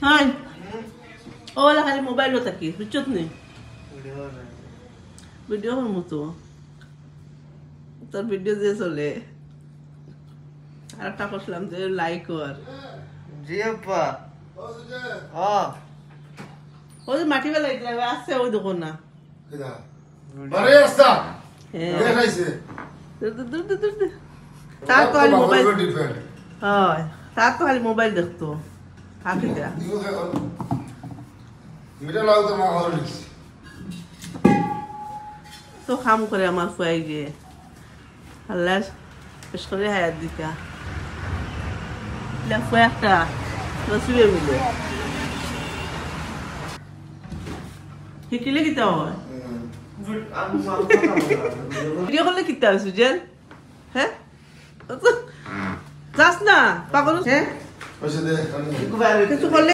high OLA খালি মোবাইলও থাকি বুঝছত নি ভিডিও করবো তো তোর ভিডিও দিয়ে চলে আর একটা করছিলাম যে লাইক কর জি আব্বা ওই যে মাটি বেলা আসছে ওই দেখো না বারে আসতা দেখাইছে তার তো খালি মোবাইল হয় তার তো খালি মোবাইল দেখতো হাতে দেয়া মিটা লাও তো মা হল তো কাম করে আমার ফুয়াই গিয়ে আল্লাহ বেশ করে হায়াত দিকা ফুয়া একটা নসিবে মিলে শিকিলে কিতা হয় ভিডিও করলে কিতা হয় সুজেন হ্যাঁ যাস না পাগল হ্যাঁ কিছু করলে